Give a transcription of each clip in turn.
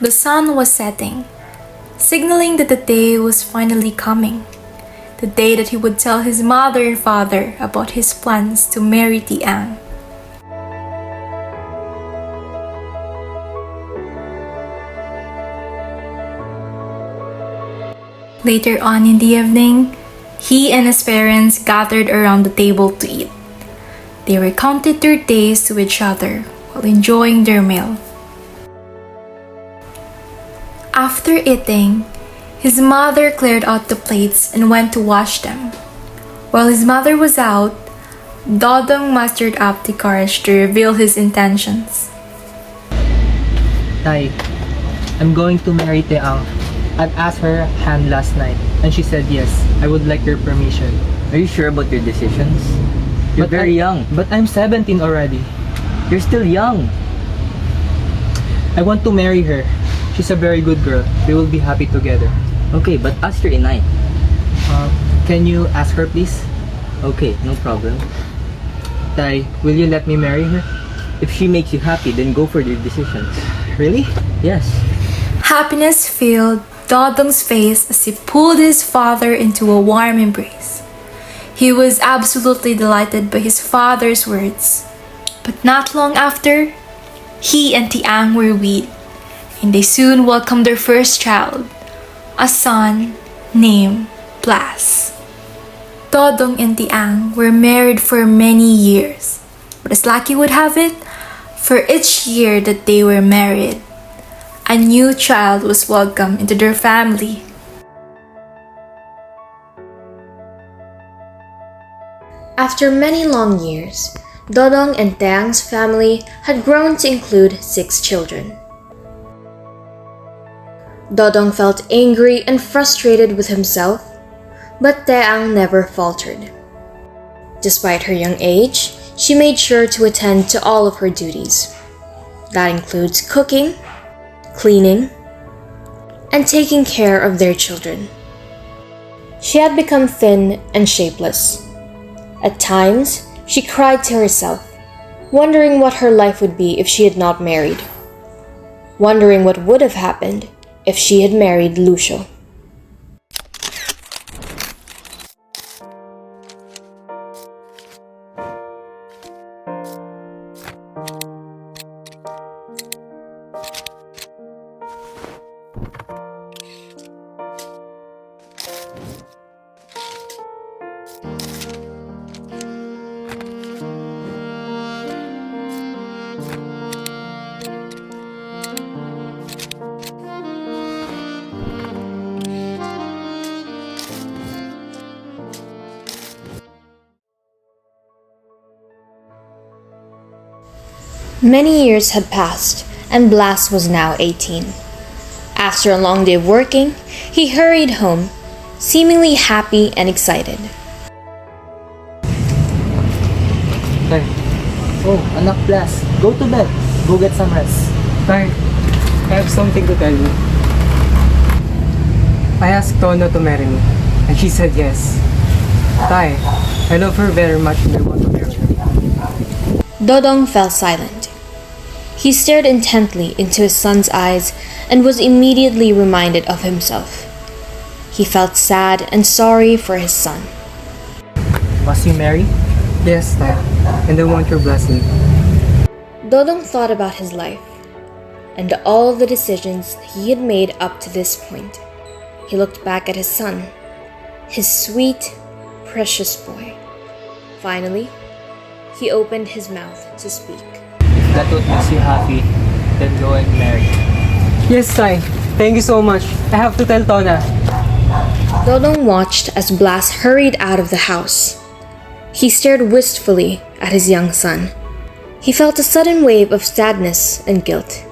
The sun was setting, signaling that the day was finally coming. The day that he would tell his mother and father about his plans to marry Teang. Later on in the evening, he and his parents gathered around the table to eat. They recounted their days to each other while enjoying their meal. After eating, his mother cleared out the plates and went to wash them. While his mother was out, Dodong mustered up the courage to reveal his intentions. Tay, I'm going to marry Teang. I've asked her hand last night, and she said yes, I would like your permission. Are you sure about your decisions? You're very young. But I'm 17 already. You're still young. I want to marry her. She's a very good girl. We will be happy together. Okay, but ask your inay. Can you ask her, please? Okay, no problem. Tay, will you let me marry her? If she makes you happy, then go for your decisions. Really? Yes. Happiness filled Dodong's face as he pulled his father into a warm embrace. He was absolutely delighted by his father's words. But not long after, he and Teang were wed, and they soon welcomed their first child, a son named Blas. Dodong and Teang were married for many years, but as lucky would have it, for each year that they were married, a new child was welcomed into their family. After many long years, Dodong and Teang's family had grown to include 6 children. Dodong felt angry and frustrated with himself, but Teang never faltered. Despite her young age, she made sure to attend to all of her duties. That includes cooking, cleaning, and taking care of their children. She had become thin and shapeless. At times, she cried to herself, wondering what her life would be if she had not married, wondering what would have happened if she had married Lucio. Many years had passed, and Blas was now 18. After a long day of working, he hurried home, seemingly happy and excited. Tay. Oh, anak Blas. Go to bed. Go get some rest. Tay, I have something to tell you. I asked Tono to marry me, and she said yes. Tay, I love her very much and I want to marry her. Dodong fell silent. He stared intently into his son's eyes and was immediately reminded of himself. He felt sad and sorry for his son. Must you marry? Yes, Tay, and I want your blessing. Dodong thought about his life and all the decisions he had made up to this point. He looked back at his son, his sweet, precious boy. Finally, he opened his mouth to speak. If that what makes you happy, then go and marry. Yes, Tay. Thank you so much. I have to tell Tona. Dodong watched as Blas hurried out of the house. He stared wistfully at his young son. He felt a sudden wave of sadness and guilt.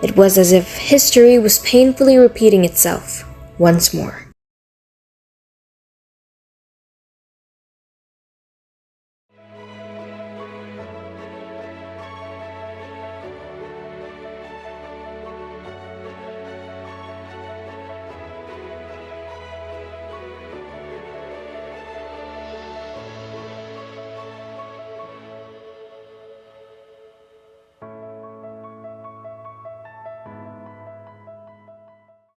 It was as if history was painfully repeating itself once more.